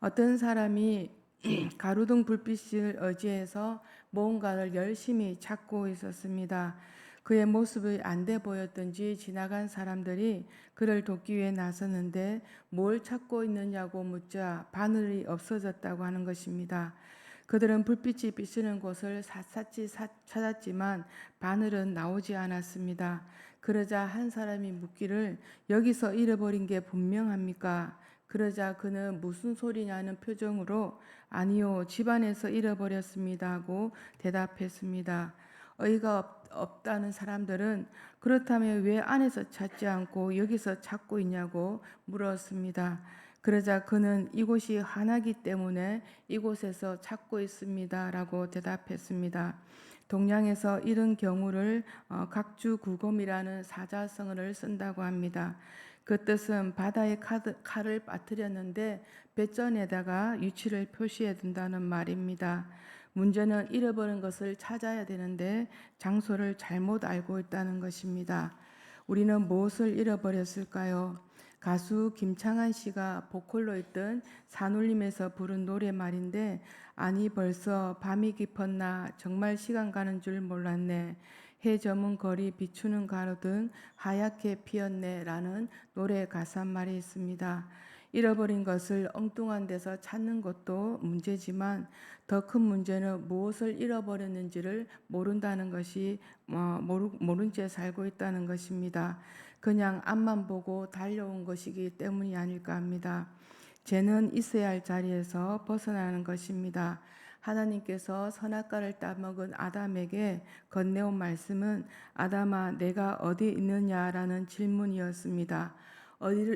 어떤 사람이 가로등 불빛을 의지해서 무언가를 열심히 찾고 있었습니다. 그의 모습이 안 돼 보였던지 지나간 사람들이 그를 돕기 위해 나섰는데 뭘 찾고 있느냐고 묻자 바늘이 없어졌다고 하는 것입니다. 그들은 불빛이 비치는 곳을 샅샅이 찾았지만 바늘은 나오지 않았습니다. 그러자 한 사람이 묻기를 여기서 잃어버린 게 분명합니까? 그러자 그는 무슨 소리냐는 표정으로 아니요, 집안에서 잃어버렸습니다 하고 대답했습니다. 어이가 없다는 사람들은 그렇다면 왜 안에서 찾지 않고 여기서 찾고 있냐고 물었습니다. 그러자 그는 이곳이 하나기 때문에 이곳에서 찾고 있습니다 라고 대답했습니다. 동양에서 이런 경우를 각주구검이라는 사자성어를 쓴다고 합니다. 그 뜻은 바다에 칼을 빠뜨렸는데 배전에다가 위치를 표시해 둔다는 말입니다. 문제는 잃어버린 것을 찾아야 되는데 장소를 잘못 알고 있다는 것입니다. 우리는 무엇을 잃어버렸을까요? 가수 김창완 씨가 보컬로 있던 산울림에서 부른 노래 말인데 아니 벌써 밤이 깊었나 정말 시간 가는 줄 몰랐네 해 저문 거리 비추는 가로등 하얗게 피었네 라는 노래 가사말이 있습니다. 잃어버린 것을 엉뚱한 데서 찾는 것도 문제지만 더 큰 문제는 무엇을 잃어버렸는지를 모른다는 것이 모른 채 살고 있다는 것입니다. 그냥 앞만 보고 달려온 것이기 때문이 아닐까 합니다. 죄는 있어야 할 자리에서 벗어나는 것입니다. 하나님께서 선악과를 따먹은 아담에게 건네온 말씀은 아담아 내가 어디 있느냐라는 질문이었습니다.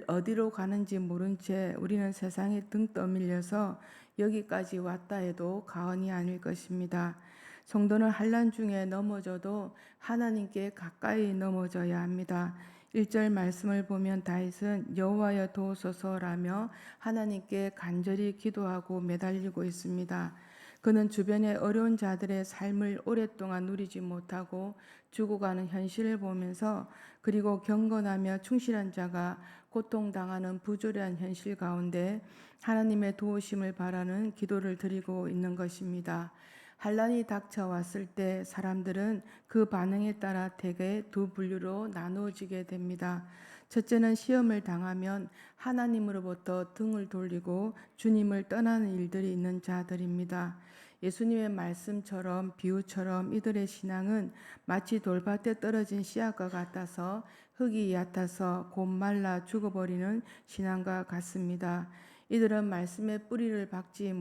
어디로 가는지 모른 채 우리는 세상에 등 떠밀려서 여기까지 왔다 해도 과언이 아닐 것입니다. 성도는 환난 중에 넘어져도 하나님께 가까이 넘어져야 합니다. 1절 말씀을 보면 다윗은 여호와여 도우소서라며 하나님께 간절히 기도하고 매달리고 있습니다. 그는 주변의 어려운 자들의 삶을 오랫동안 누리지 못하고 죽어가는 현실을 보면서 그리고 경건하며 충실한 자가 고통당하는 부조리한 현실 가운데 하나님의 도우심을 바라는 기도를 드리고 있는 것입니다. 환란이 닥쳐왔을 때 사람들은 그 반응에 따라 대개 두 분류로 나누어지게 됩니다. 첫째는 시험을 당하면 하나님으로부터 등을 돌리고 주님을 떠나는 일들이 있는 자들입니다. 예수님의 말씀처럼 비유처럼 이들의 신앙은 마치 돌밭에 떨어진 씨앗과 같아서 흙이 얕아서 곧 말라 죽어버리는 신앙과 같습니다. 이들은 말씀의 뿌리를 박지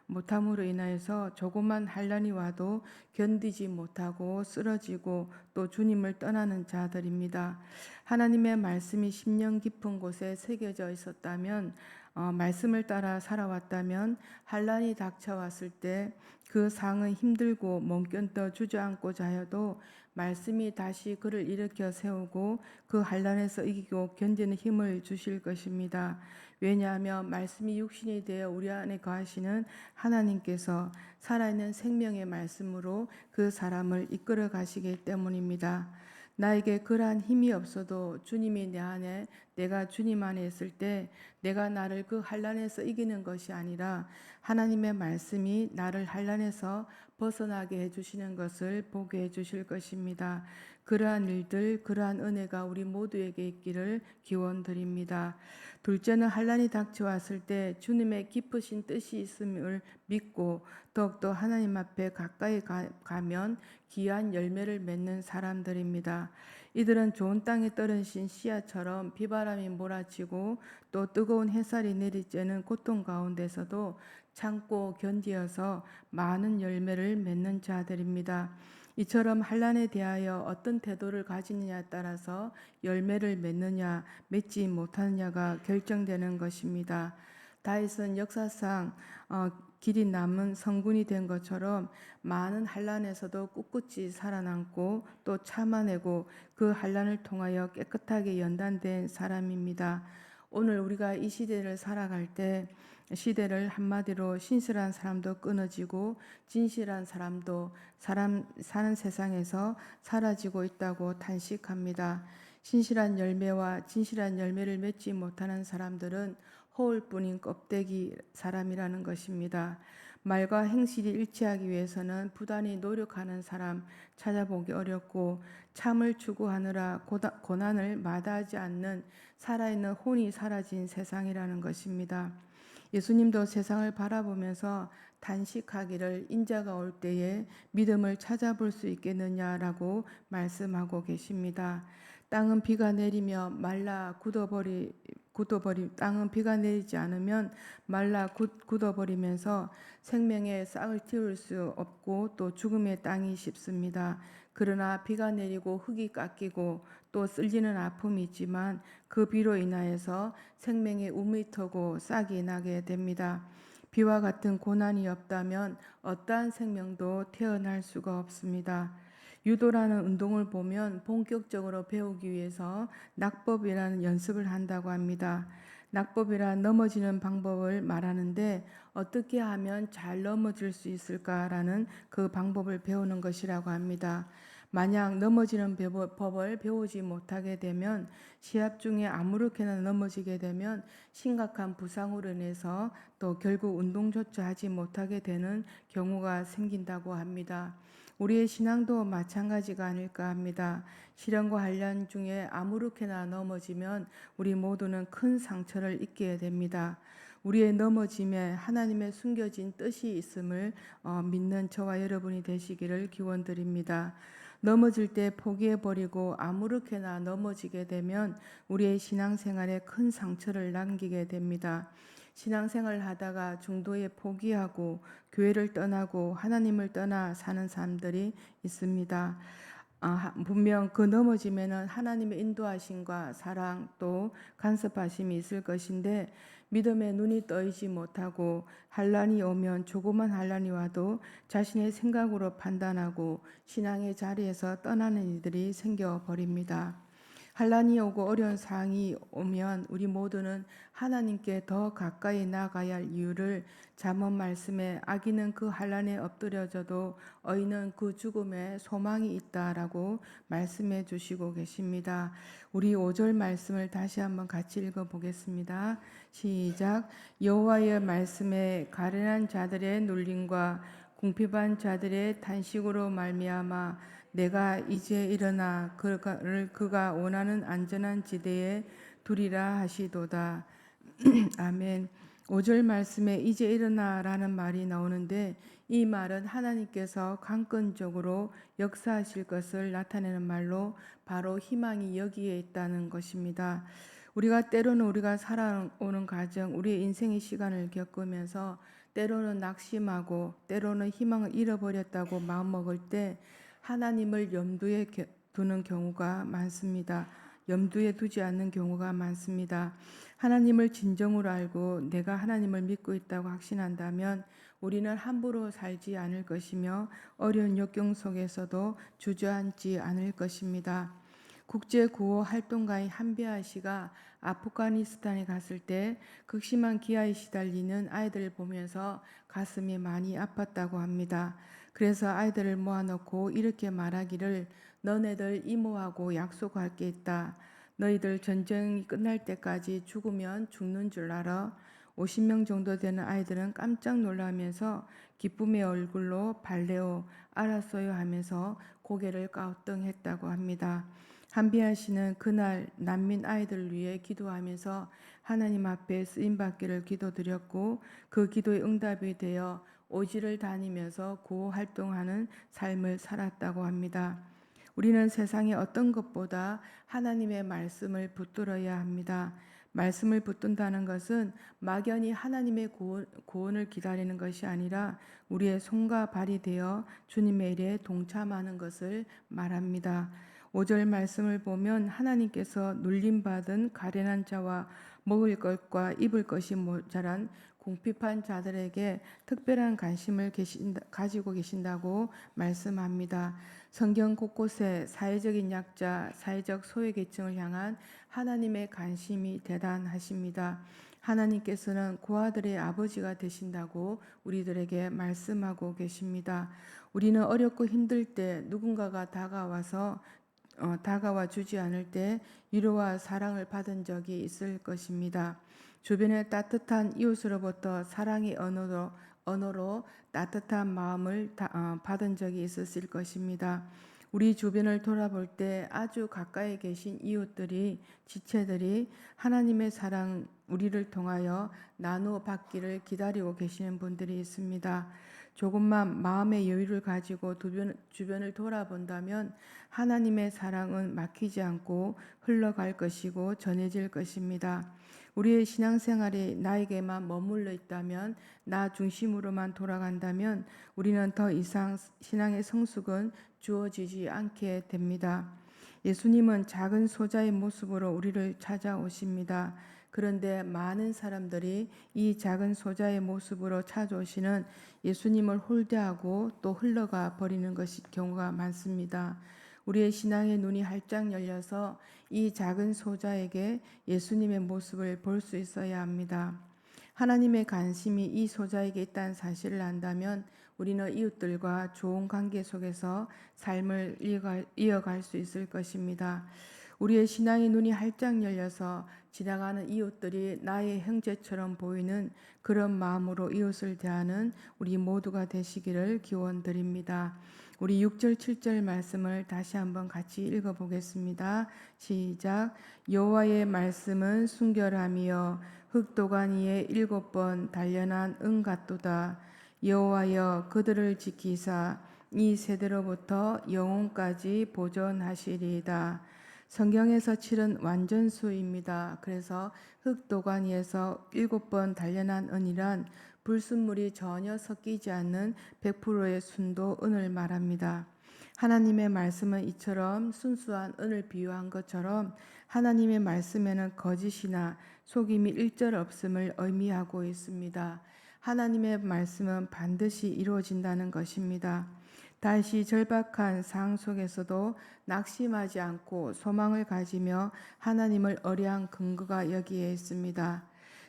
못함으로 인하여서 조그만 환란이 와도 견디지 못하고 쓰러지고 또 주님을 떠나는 자들입니다. 하나님의 말씀이 심령 깊은 곳에 새겨져 있었다면 말씀을 따라 살아왔다면 환란이 닥쳐왔을 때 그 상은 힘들고 멍견떠 주저앉고자 하여도 말씀이 다시 그를 일으켜 세우고 그 환란에서 이기고 견디는 힘을 주실 것입니다. 왜냐하면 말씀이 육신이 되어 우리 안에 거하시는 하나님께서 살아있는 생명의 말씀으로 그 사람을 이끌어 가시기 때문입니다. 나에게 그러한 힘이 없어도 주님이 내 안에 내가 주님 안에 있을 때 내가 나를 그 환란에서 이기는 것이 아니라 하나님의 말씀이 나를 환란에서 벗어나게 해주시는 것을 보게 해주실 것입니다. 그러한 일들, 그러한 은혜가 우리 모두에게 있기를 기원드립니다. 둘째는 환란이 닥쳐왔을 때 주님의 깊으신 뜻이 있음을 믿고 더욱더 하나님 앞에 가까이 가면 귀한 열매를 맺는 사람들입니다. 이들은 좋은 땅에 떨어진 씨앗처럼 비바람이 몰아치고 또 뜨거운 햇살이 내리쬐는 고통 가운데서도 참고 견디어서 많은 열매를 맺는 자들입니다. 이처럼 환란에 대하여 어떤 태도를 가지느냐에 따라서 열매를 맺느냐 맺지 못하느냐가 결정되는 것입니다. 다윗은 역사상 길이 남은 성군이 된 것처럼 많은 환란에서도 꿋꿋이 살아남고 또 참아내고 그 환란을 통하여 깨끗하게 연단된 사람입니다. 오늘 우리가 이 시대를 살아갈 때 시대를 한마디로 신실한 사람도 끊어지고 진실한 사람도 사는 세상에서 사라지고 있다고 탄식합니다. 신실한 열매와 진실한 열매를 맺지 못하는 사람들은 허울뿐인 껍데기 사람이라는 것입니다. 말과 행실이 일치하기 위해서는 부단히 노력하는 사람 찾아보기 어렵고 참을 추구하느라 고난을 마다하지 않는 살아있는 혼이 사라진 세상이라는 것입니다. 예수님도 세상을 바라보면서 단식하기를 인자가 올 때에 믿음을 찾아볼 수 있겠느냐라고 말씀하고 계십니다. 땅은 비가 내리며 말라 땅은 비가 내리지 않으면 말라 굳어버리면서 생명의 싹을 틔울 수 없고 또 죽음의 땅이 쉽습니다. 그러나 비가 내리고 흙이 깎이고 또 쓸리는 아픔이 있지만 그 비로 인하여서 생명의 우물이 트고 싹이 나게 됩니다. 비와 같은 고난이 없다면 어떠한 생명도 태어날 수가 없습니다. 유도라는 운동을 보면 본격적으로 배우기 위해서 낙법이라는 연습을 한다고 합니다. 낙법이란 넘어지는 방법을 말하는데 어떻게 하면 잘 넘어질 수 있을까라는 그 방법을 배우는 것이라고 합니다. 만약 넘어지는 법을 배우지 못하게 되면 시합 중에 아무렇게나 넘어지게 되면 심각한 부상으로 인해서 또 결국 운동조차 하지 못하게 되는 경우가 생긴다고 합니다. 우리의 신앙도 마찬가지가 아닐까 합니다. 시련과 환난 중에 아무렇게나 넘어지면 우리 모두는 큰 상처를 입게 됩니다. 우리의 넘어짐에 하나님의 숨겨진 뜻이 있음을 믿는 저와 여러분이 되시기를 기원드립니다. 넘어질 때 포기해버리고 아무렇게나 넘어지게 되면 우리의 신앙생활에 큰 상처를 남기게 됩니다. 신앙생활을 하다가 중도에 포기하고 교회를 떠나고 하나님을 떠나 사는 사람들이 있습니다. 분명 그 넘어짐에는 하나님의 인도하심과 사랑 또 간섭하심이 있을 것인데 믿음의 눈이 떠이지 못하고 환난이 오면 조그만 환난이 와도 자신의 생각으로 판단하고 신앙의 자리에서 떠나는 이들이 생겨버립니다. 환난이 오고 어려운 상황이 오면 우리 모두는 하나님께 더 가까이 나아가야 할 이유를 잠언 말씀에 아기는 그 환난에 엎드려져도 어이는 그 죽음에 소망이 있다라고 말씀해 주시고 계십니다. 우리 5절 말씀을 다시 한번 같이 읽어 보겠습니다. 시작. 여호와의 말씀에 가련한 자들의 눌림과 궁핍한 자들의 탄식으로 말미암아 내가 이제 일어나 그가 원하는 안전한 지대에 두리라 하시도다. 아멘. 5절 말씀에 이제 일어나라는 말이 나오는데 이 말은 하나님께서 강권적으로 역사하실 것을 나타내는 말로 바로 희망이 여기에 있다는 것입니다. 때로는 우리가 살아오는 과정, 우리의 인생의 시간을 겪으면서 때로는 낙심하고 때로는 희망을 잃어버렸다고 마음먹을 때 하나님을 염두에 두는 경우가 많습니다. 염두에 두지 않는 경우가 많습니다. 하나님을 진정으로 알고 내가 하나님을 믿고 있다고 확신한다면 우리는 함부로 살지 않을 것이며 어려운 역경 속에서도 주저앉지 않을 것입니다. 국제구호 활동가인 한비아 씨가 아프가니스탄에 갔을 때 극심한 기아에 시달리는 아이들을 보면서 가슴이 많이 아팠다고 합니다. 그래서 아이들을 모아놓고 이렇게 말하기를 너네들 이모하고 약속할 게 있다. 너희들 전쟁이 끝날 때까지 죽으면 죽는 줄 알아. 50명 정도 되는 아이들은 깜짝 놀라면서 기쁨의 얼굴로 발레오 알았어요 하면서 고개를 까우뚱했다고 합니다. 한비아 씨는 그날 난민 아이들을 위해 기도하면서 하나님 앞에 쓰임받기를 기도드렸고 그 기도의 응답이 되어 오지를 다니면서 구호 활동하는 삶을 살았다고 합니다. 우리는 세상의 어떤 것보다 하나님의 말씀을 붙들어야 합니다. 말씀을 붙든다는 것은 막연히 하나님의 구원을 기다리는 것이 아니라 우리의 손과 발이 되어 주님의 일에 동참하는 것을 말합니다. 5절 말씀을 보면 하나님께서 눌림받은 가련한 자와 먹을 것과 입을 것이 모자란 궁핍한 자들에게 특별한 관심을 가지고 계신다고 말씀합니다. 성경 곳곳에 사회적인 약자, 사회적 소외계층을 향한 하나님의 관심이 대단하십니다. 하나님께서는 고아들의 아버지가 되신다고 우리들에게 말씀하고 계십니다. 우리는 어렵고 힘들 때 누군가가 다가와 주지 않을 때 위로와 사랑을 받은 적이 있을 것입니다. 주변의 따뜻한 이웃으로부터 사랑의 언어로 따뜻한 마음을 받은 적이 있었을 것입니다. 우리 주변을 돌아볼 때 아주 가까이 계신 이웃들이, 지체들이 하나님의 사랑 우리를 통하여 나누어 받기를 기다리고 계시는 분들이 있습니다. 조금만 마음의 여유를 가지고 주변을 돌아본다면 하나님의 사랑은 막히지 않고 흘러갈 것이고 전해질 것입니다. 우리의 신앙생활이 나에게만 머물러 있다면, 나 중심으로만 돌아간다면 우리는 더 이상 신앙의 성숙은 주어지지 않게 됩니다. 예수님은 작은 소자의 모습으로 우리를 찾아오십니다. 그런데 많은 사람들이 이 작은 소자의 모습으로 찾아오시는 예수님을 홀대하고 또 흘러가 버리는 경우가 많습니다. 우리의 신앙의 눈이 활짝 열려서 이 작은 소자에게 예수님의 모습을 볼 수 있어야 합니다. 하나님의 관심이 이 소자에게 있다는 사실을 안다면 우리는 이웃들과 좋은 관계 속에서 삶을 이어갈 수 있을 것입니다. 우리의 신앙의 눈이 활짝 열려서 지나가는 이웃들이 나의 형제처럼 보이는 그런 마음으로 이웃을 대하는 우리 모두가 되시기를 기원드립니다. 우리 6절 7절 말씀을 다시 한번 같이 읽어보겠습니다. 시작. 여호와의 말씀은 순결함이여 흑도간 위에 7번 단련한 은 같도다. 여호와여 그들을 지키사 이 세대로부터 영혼까지 보존하시리이다. 성경에서 칠은 완전수입니다. 그래서 흑도간 위에서 7번 단련한 은이란 불순물이 전혀 섞이지 않는 100%의 순도 은을 말합니다. 하나님의 말씀은 이처럼 순수한 은을 비유한 것처럼 하나님의 말씀에는 거짓이나 속임이 일절 없음을 의미하고 있습니다. 하나님의 말씀은 반드시 이루어진다는 것입니다. 다시 절박한 상황 속에서도 낙심하지 않고 소망을 가지며 하나님을 의뢰한 근거가 여기에 있습니다.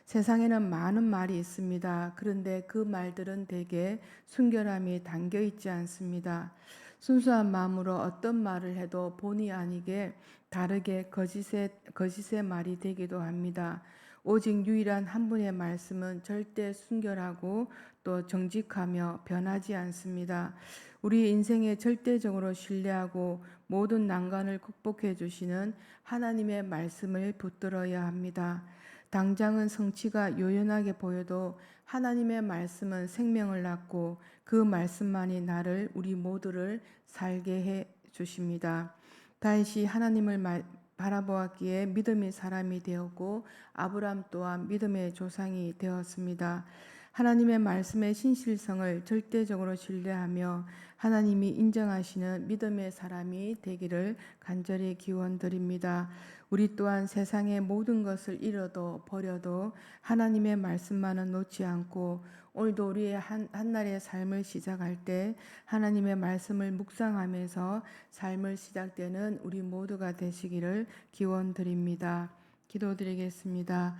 세상에는 많은 말이 있습니다. 그런데 그 말들은 대개 순결함이 담겨 있지 않습니다. 순수한 마음으로 어떤 말을 해도 본의 아니게 다르게 거짓의 말이 되기도 합니다. 오직 유일한 한 분의 말씀은 절대 순결하고 또 정직하며 변하지 않습니다. 우리 인생에 절대적으로 신뢰하고 모든 난관을 극복해 주시는 하나님의 말씀을 붙들어야 합니다. 당장은 성취가 요연하게 보여도 하나님의 말씀은 생명을 낳고 그 말씀만이 나를, 우리 모두를 살게 해 주십니다. 다윗이 하나님을 바라보았기에 믿음의 사람이 되었고 아브람 또한 믿음의 조상이 되었습니다. 하나님의 말씀의 신실성을 절대적으로 신뢰하며 하나님이 인정하시는 믿음의 사람이 되기를 간절히 기원드립니다. 우리 또한 세상의 모든 것을 잃어도 버려도 하나님의 말씀만은 놓지 않고 오늘도 우리의 한날의 삶을 시작할 때 하나님의 말씀을 묵상하면서 삶을 시작되는 우리 모두가 되시기를 기원드립니다. 기도드리겠습니다.